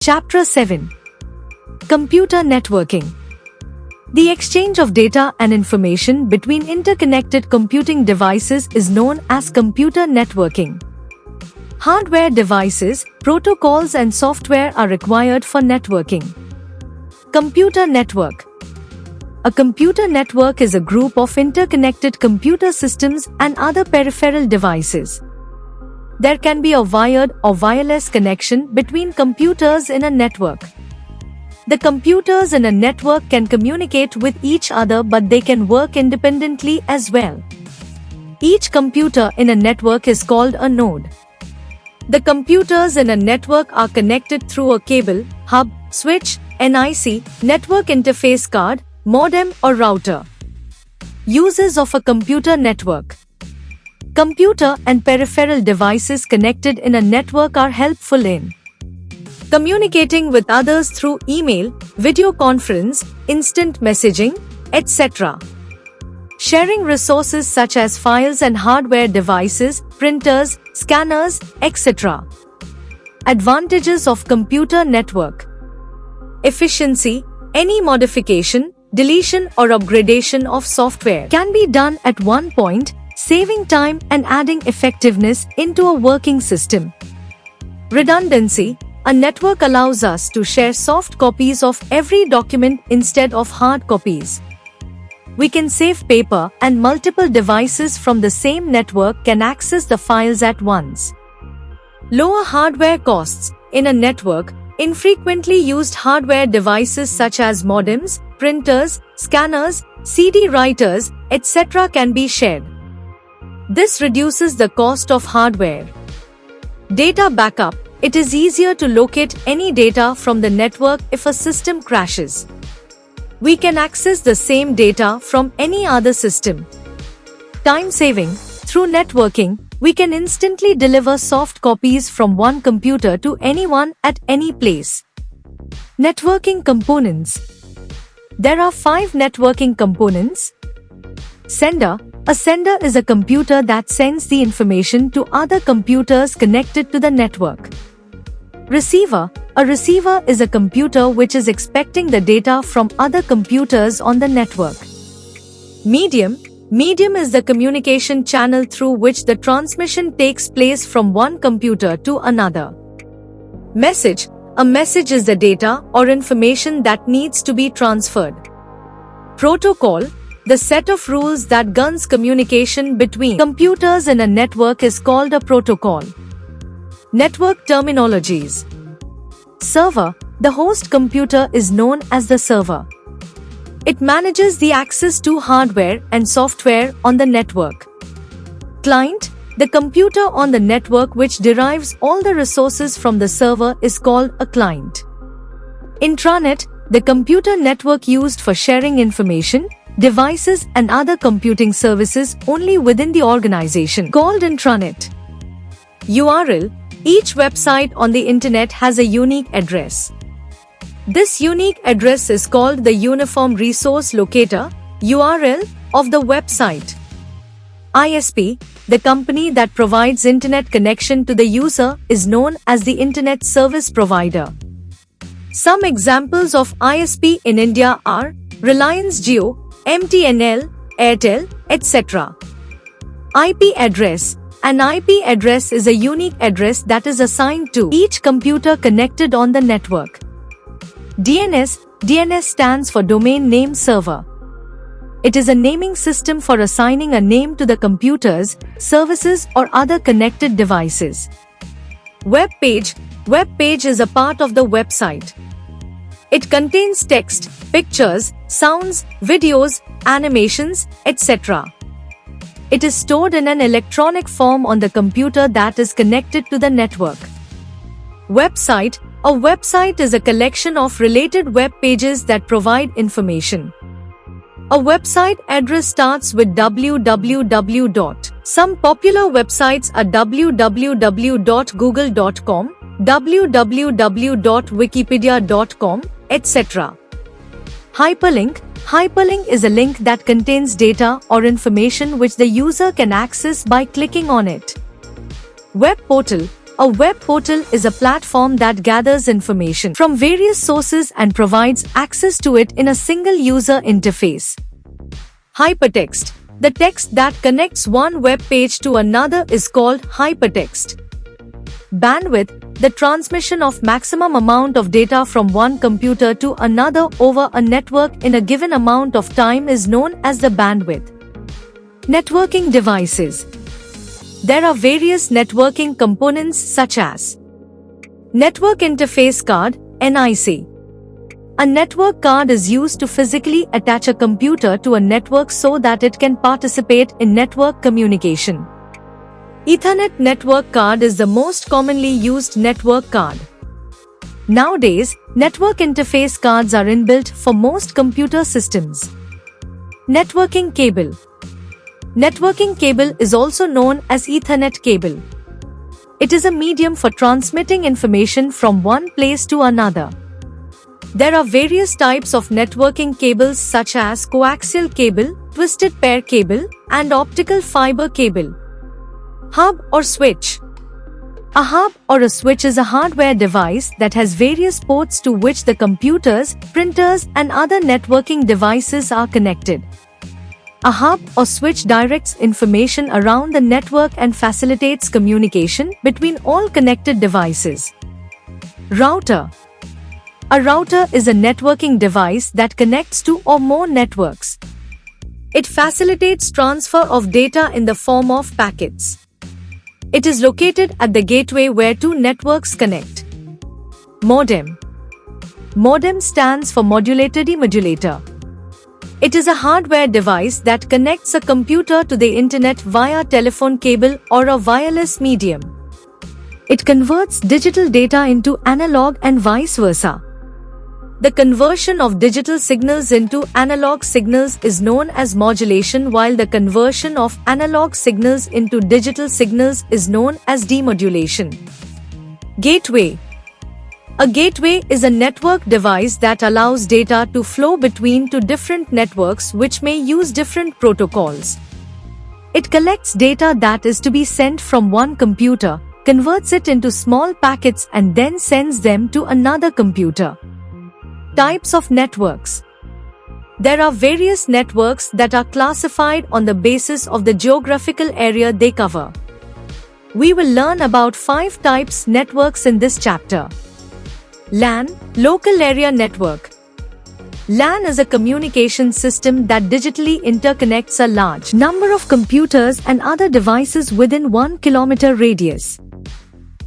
Chapter 7. Computer Networking. The exchange of data and information between interconnected computing devices is known as computer networking. Hardware devices, protocols and software are required for networking. Computer network. A computer network is a group of interconnected computer systems and other peripheral devices. There can be a wired or wireless connection between computers in a network. The computers in a network can communicate with each other, but they can work independently as well. Each computer in a network is called a node. The computers in a network are connected through a cable, hub, switch, NIC, network interface card, modem or router. Uses of a computer network. Computer and peripheral devices connected in a network are helpful in communicating with others through email, video conference, instant messaging, etc. Sharing resources such as files and hardware devices, printers, scanners, etc. Advantages of computer network. Efficiency. Any modification, deletion or upgradation of software can be done at one point, saving time and adding effectiveness into a working system. Redundancy. A network allows us to share soft copies of every document instead of hard copies. We can save paper, and multiple devices from the same network can access the files at once. Lower hardware costs. In a network, infrequently used hardware devices such as modems, printers, scanners, CD writers, etc. can be shared. This reduces the cost of hardware. Data backup. It is easier to locate any data from the network if a system crashes. We can access the same data from any other system. Time saving. Through networking, we can instantly deliver soft copies from one computer to anyone at any place. Networking components. There are 5 networking components. Sender. A sender is a computer that sends the information to other computers connected to the network. Receiver. A receiver is a computer which is expecting the data from other computers on the network. Medium. Medium is the communication channel through which the transmission takes place from one computer to another. Message. A message is the data or information that needs to be transferred. Protocol. The set of rules that governs communication between computers in a network is called a protocol. Network terminologies. Server. The host computer is known as the server. It manages the access to hardware and software on the network. Client. The computer on the network which derives all the resources from the server is called a client. Intranet. The computer network used for sharing information, devices and other computing services only within the organization, called intranet. URL. Each website on the internet has a unique address. This unique address is called the Uniform Resource Locator, URL, of the website. ISP. The company that provides internet connection to the user is known as the Internet Service Provider. Some examples of ISP in India are Reliance Jio, MTNL, Airtel, etc. IP address. An IP address is a unique address that is assigned to each computer connected on the network. DNS. DNS stands for Domain Name Server. It is a naming system for assigning a name to the computers, services or other connected devices. Web page. Web page is a part of the website. It contains text, pictures, sounds, videos, animations, etc. It is stored in an electronic form on the computer that is connected to the network. Website. A website is a collection of related web pages that provide information. A website address starts with www. Some popular websites are www.google.com, www.wikipedia.com, etc. Hyperlink. Hyperlink is a link that contains data or information which the user can access by clicking on it. Web portal. A web portal is a platform that gathers information from various sources and provides access to it in a single user interface. Hypertext. The text that connects one web page to another is called hypertext. Bandwidth. The transmission of maximum amount of data from one computer to another over a network in a given amount of time is known as the bandwidth. Networking devices. There are various networking components such as Network Interface Card, NIC. A network card is used to physically attach a computer to a network so that it can participate in network communication. Ethernet network card is the most commonly used network card. Nowadays, network interface cards are inbuilt for most computer systems. Networking cable. Networking cable is also known as Ethernet cable. It is a medium for transmitting information from one place to another. There are various types of networking cables such as coaxial cable, twisted pair cable, and optical fiber cable. Hub or switch. A hub or a switch is a hardware device that has various ports to which the computers, printers, and other networking devices are connected. A hub or switch directs information around the network and facilitates communication between all connected devices. Router. A router is a networking device that connects two or more networks. It facilitates transfer of data in the form of packets. It is located at the gateway where two networks connect. Modem. Modem stands for modulator demodulator. It is a hardware device that connects a computer to the internet via telephone cable or a wireless medium. It converts digital data into analog and vice versa. The conversion of digital signals into analog signals is known as modulation, while the conversion of analog signals into digital signals is known as demodulation. Gateway. A gateway is a network device that allows data to flow between two different networks which may use different protocols. It collects data that is to be sent from one computer, converts it into small packets, and then sends them to another computer. Types of networks. There are various networks that are classified on the basis of the geographical area they cover. We will learn about 5 types networks in this chapter. LAN, Local Area Network. LAN is a communication system that digitally interconnects a large number of computers and other devices within 1 kilometer radius.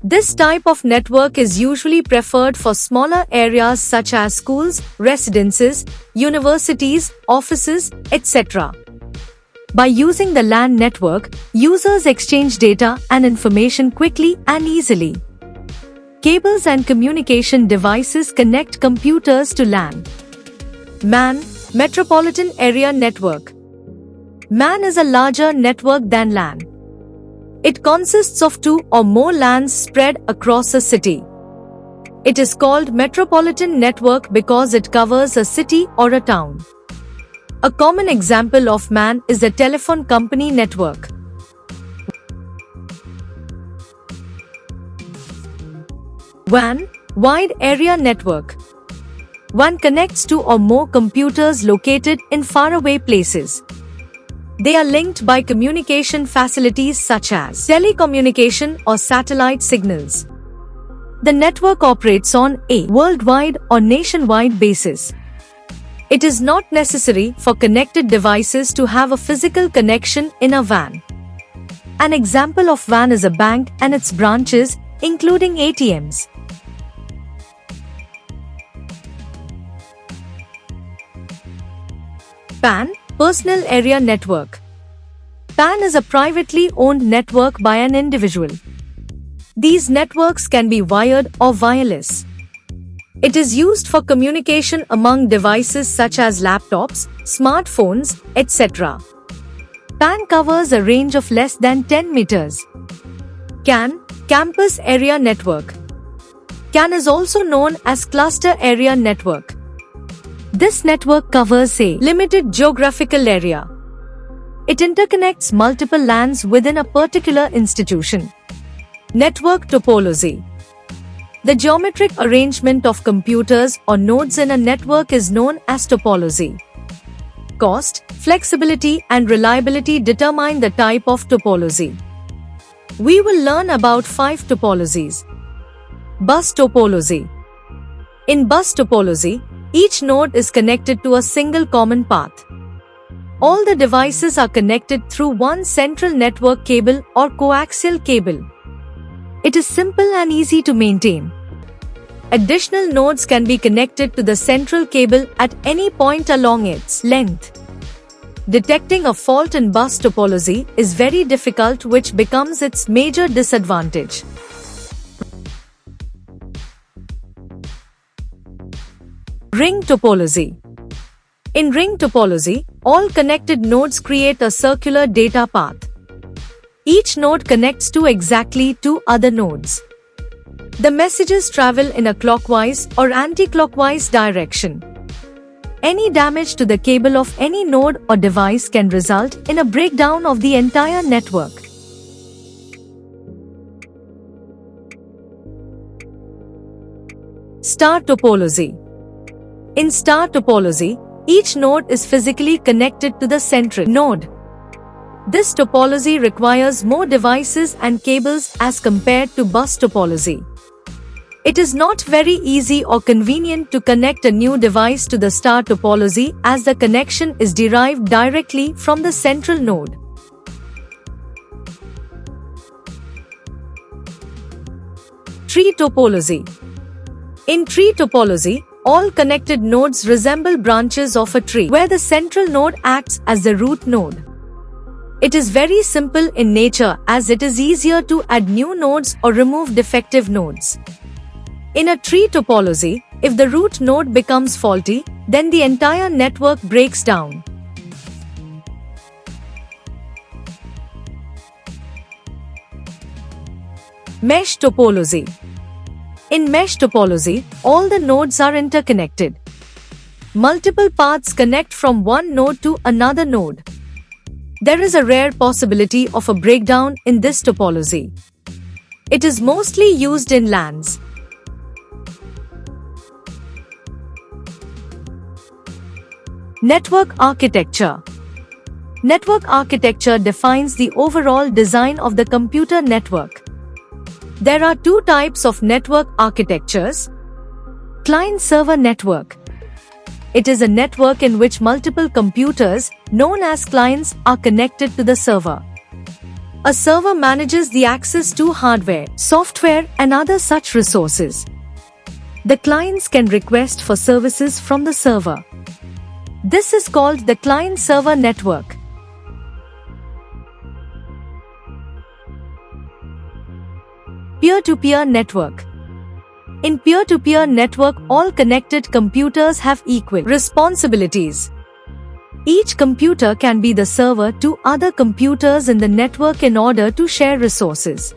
This type of network is usually preferred for smaller areas such as schools, residences, universities, offices, etc. By using the LAN network, users exchange data and information quickly and easily. Cables and communication devices connect computers to LAN. MAN, Metropolitan Area Network. MAN is a larger network than LAN. It consists of 2 or more LANs spread across a city. It is called metropolitan network because it covers a city or a town. A common example of MAN is the telephone company network. WAN, Wide Area Network. WAN connects 2 or more computers located in faraway places. They are linked by communication facilities such as telecommunication or satellite signals. The network operates on a worldwide or nationwide basis. It is not necessary for connected devices to have a physical connection in a WAN. An example of WAN is a bank and its branches, including ATMs. PAN, Personal Area Network. PAN is a privately owned network by an individual. These networks can be wired or wireless. It is used for communication among devices such as laptops, smartphones, etc. PAN covers a range of less than 10 meters. CAN, Campus Area Network. CAN is also known as Cluster Area Network. This network covers a limited geographical area. It interconnects multiple LANs within a particular institution. Network topology. The geometric arrangement of computers or nodes in a network is known as topology. Cost, flexibility, and reliability determine the type of topology. We will learn about 5 topologies. Bus topology. In bus topology, each node is connected to a single common path. All the devices are connected through one central network cable or coaxial cable. It is simple and easy to maintain. Additional nodes can be connected to the central cable at any point along its length. Detecting a fault in bus topology is very difficult, which becomes its major disadvantage. Ring topology. In ring topology, all connected nodes create a circular data path. Each node connects to exactly 2 other nodes. The messages travel in a clockwise or anti-clockwise direction. Any damage to the cable of any node or device can result in a breakdown of the entire network. Star topology. In star topology, each node is physically connected to the central node. This topology requires more devices and cables as compared to bus topology. It is not very easy or convenient to connect a new device to the star topology, as the connection is derived directly from the central node. Tree topology. In tree topology, all connected nodes resemble branches of a tree, where the central node acts as the root node. It is very simple in nature, as it is easier to add new nodes or remove defective nodes. In a tree topology, if the root node becomes faulty, then the entire network breaks down. Mesh topology. In mesh topology, all the nodes are interconnected. Multiple paths connect from one node to another node. There is a rare possibility of a breakdown in this topology. It is mostly used in LANs. Network architecture. Network architecture defines the overall design of the computer network. There are 2 types of network architectures. Client-server network. It is a network in which multiple computers, known as clients, are connected to the server. A server manages the access to hardware, software, and other such resources. The clients can request for services from the server. This is called the client-server network. Peer-to-peer network. In peer-to-peer network, all connected computers have equal responsibilities. Each computer can be the server to other computers in the network in order to share resources.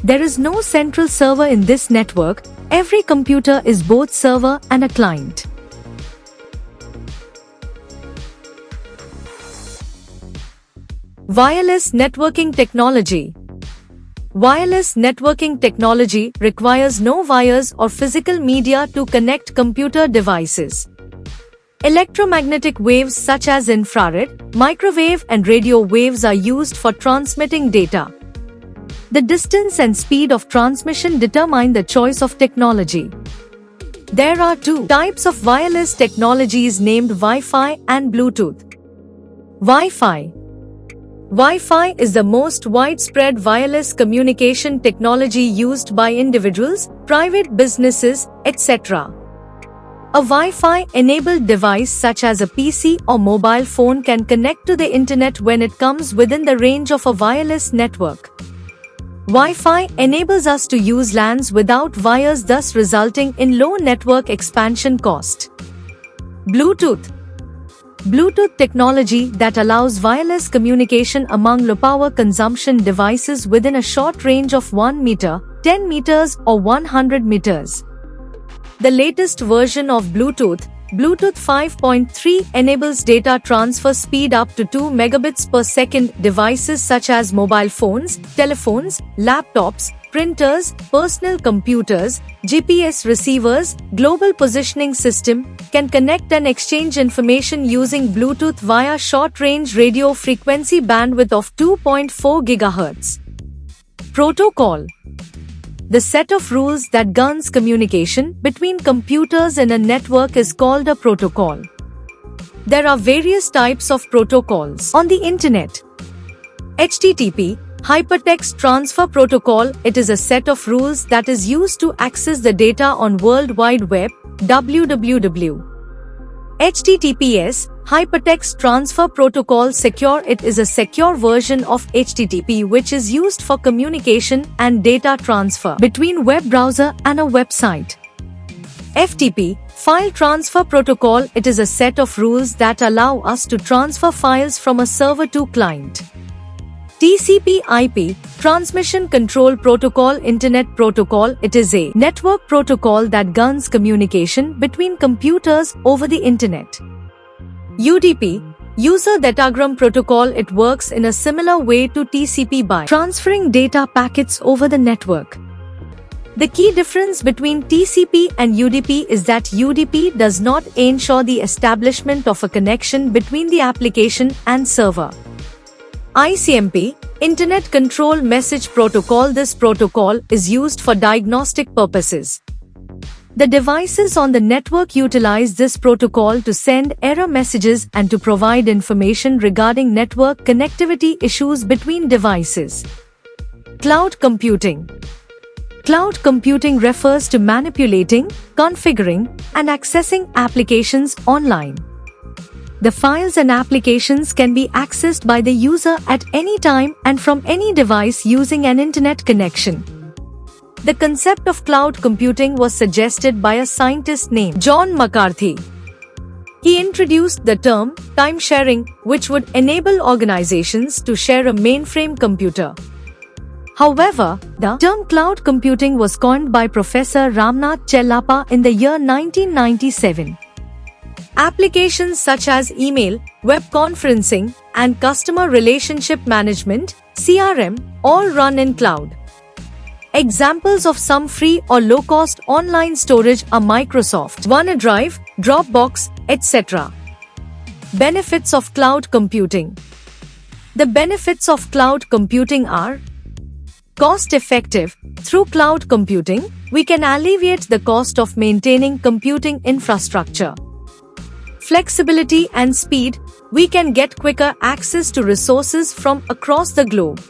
There is no central server in this network. Every computer is both server and a client. Wireless networking technology. Wireless networking technology requires no wires or physical media to connect computer devices. Electromagnetic waves such as infrared, microwave, and radio waves are used for transmitting data. The distance and speed of transmission determine the choice of technology. There are 2 types of wireless technologies named Wi-Fi and Bluetooth. Wi-Fi. Wi-Fi is the most widespread wireless communication technology used by individuals, private businesses, etc. A Wi-Fi enabled device such as a PC or mobile phone can connect to the internet when it comes within the range of a wireless network. Wi-Fi enables us to use LANs without wires, thus resulting in low network expansion cost. Bluetooth. Bluetooth technology that allows wireless communication among low power consumption devices within a short range of 1 meter, 10 meters or 100 meters. The latest version of Bluetooth, Bluetooth 5.3 enables data transfer speed up to 2 megabits per second. Devices such as mobile phones, telephones, laptops, printers, personal computers, GPS receivers, global positioning system, can connect and exchange information using Bluetooth via short-range radio frequency bandwidth of 2.4 GHz. Protocol: the set of rules that governs communication between computers in a network is called a protocol. There are various types of protocols on the Internet. HTTP, Hypertext Transfer Protocol. It is a set of rules that is used to access the data on World Wide Web, WWW. HTTPS, Hypertext Transfer Protocol Secure. It is a secure version of HTTP which is used for communication and data transfer between web browser and a website. FTP, File Transfer Protocol. It is a set of rules that allow us to transfer files from a server to client. TCP/IP, Transmission Control Protocol. Internet Protocol. It is a network protocol that governs communication between computers over the Internet. UDP, User Datagram Protocol. It works in a similar way to TCP by transferring data packets over the network. The key difference between TCP and UDP is that UDP does not ensure the establishment of a connection between the application and server. ICMP, Internet Control Message Protocol. This protocol is used for diagnostic purposes. The devices on the network utilize this protocol to send error messages and to provide information regarding network connectivity issues between devices. Cloud computing. Cloud computing refers to manipulating, configuring, and accessing applications online. The files and applications can be accessed by the user at any time and from any device using an internet connection. The concept of cloud computing was suggested by a scientist named John McCarthy. He introduced the term time sharing, which would enable organizations to share a mainframe computer. However, the term cloud computing was coined by Professor Ramnath Chellappa in the year 1997. Applications such as email, web conferencing, and customer relationship management (CRM) all run in cloud. Examples of some free or low-cost online storage are Microsoft OneDrive, Dropbox, etc. Benefits of cloud computing. The benefits of cloud computing are: cost-effective. Through cloud computing, we can alleviate the cost of maintaining computing infrastructure. Flexibility and speed. We can get quicker access to resources from across the globe.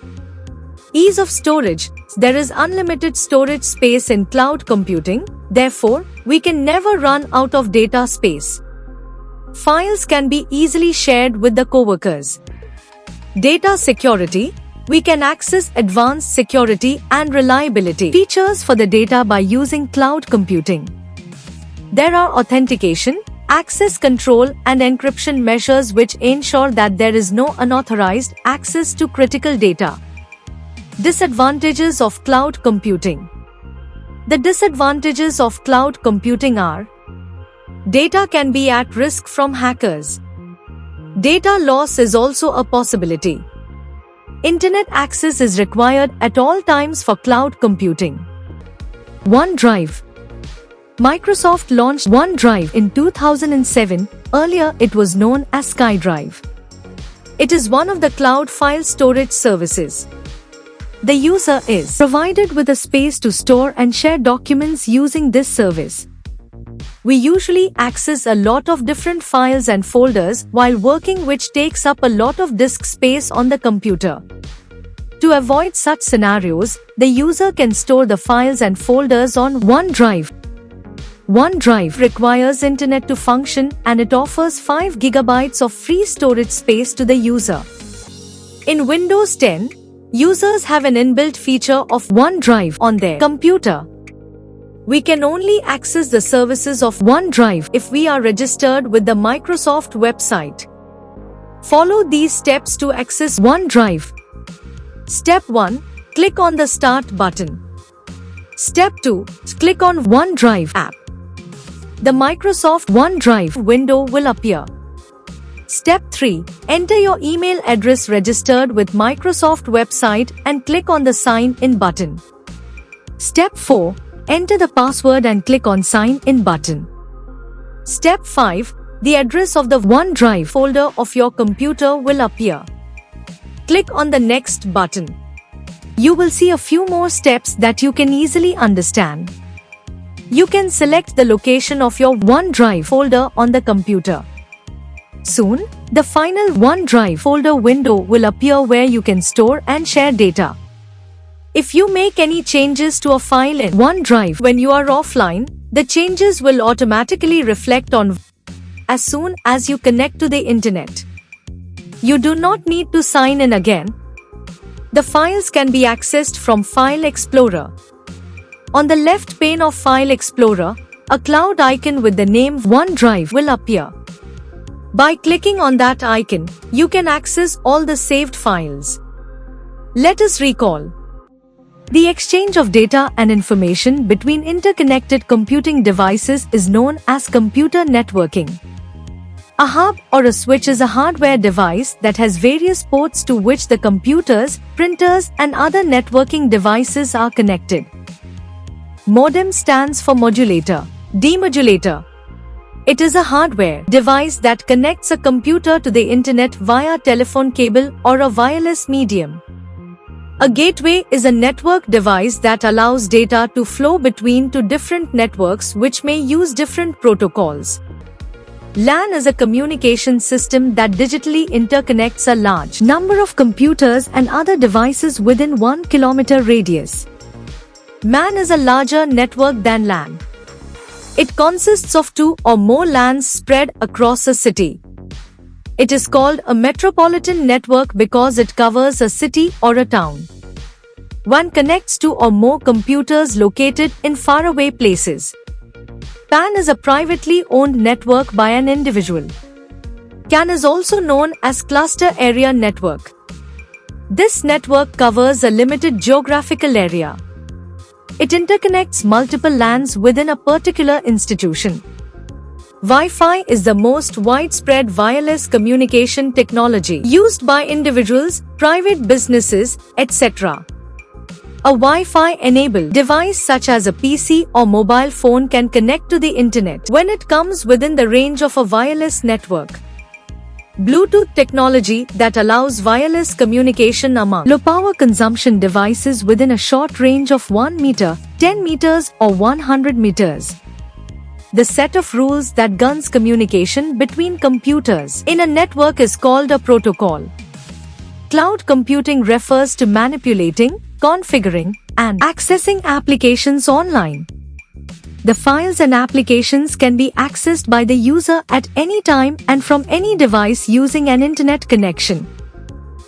Ease of storage. There is unlimited storage space in cloud computing, therefore, we can never run out of data space. Files can be easily shared with the coworkers. Data security. We can access advanced security and reliability features for the data by using cloud computing. There are authentication, access control, and encryption measures which ensure that there is no unauthorized access to critical data. Disadvantages of cloud computing. The disadvantages of cloud computing are: data can be at risk from hackers. Data loss is also a possibility. Internet access is required at all times for cloud computing. OneDrive. Microsoft launched OneDrive in 2007. Earlier, it was known as SkyDrive. It is one of the cloud file storage services. The user is provided with a space to store and share documents using this service. We usually access a lot of different files and folders while working, which takes up a lot of disk space on the computer. To avoid such scenarios, the user can store the files and folders on OneDrive. OneDrive requires internet to function and it offers 5 GB of free storage space to the user. In Windows 10, users have an inbuilt feature of OneDrive on their computer. We can only access the services of OneDrive if we are registered with the Microsoft website. Follow these steps to access OneDrive. Step 1. Click on the Start button. Step 2. Click on OneDrive app. the Microsoft OneDrive window will appear. Step 3. Enter your email address registered with Microsoft website and click on the Sign In button. Step 4. Enter the password and click on Sign In button. Step 5. The address of the OneDrive folder of your computer will appear. Click on the Next button. You will see a few more steps that you can easily understand. You can select the location of your OneDrive folder on the computer. Soon, the final OneDrive folder window will appear where you can store and share data. If you make any changes to a file in OneDrive when you are offline, the changes will automatically reflect on as soon as you connect to the internet. You do not need to sign in again. The files can be accessed from File Explorer. On the left pane of File Explorer, a cloud icon with the name OneDrive will appear. By clicking on that icon, you can access all the saved files. Let us recall. The exchange of data and information between interconnected computing devices is known as computer networking. A hub or a switch is a hardware device that has various ports to which the computers, printers, and other networking devices are connected. Modem stands for modulator, demodulator. It is a hardware device that connects a computer to the internet via telephone cable or a wireless medium. A gateway is a network device that allows data to flow between two different networks which may use different protocols. LAN is a communication system that digitally interconnects a large number of computers and other devices within 1 kilometer radius. MAN is a larger network than LAN. It consists of 2 or more LANs spread across a city. It is called a metropolitan network because it covers a city or a town. One connects 2 or more computers located in faraway places. PAN is a privately owned network by an individual. CAN is also known as Cluster Area Network. This network covers a limited geographical area. It interconnects multiple LANs within a particular institution. Wi-Fi is the most widespread wireless communication technology used by individuals, private businesses, etc. A Wi-Fi-enabled device such as a PC or mobile phone can connect to the internet when it comes within the range of a wireless network. Bluetooth technology that allows wireless communication among low power consumption devices within a short range of 1 meter, 10 meters or 100 meters. The set of rules that governs communication between computers in a network is called a protocol. Cloud computing refers to manipulating, configuring, and accessing applications online. The files and applications can be accessed by the user at any time and from any device using an internet connection.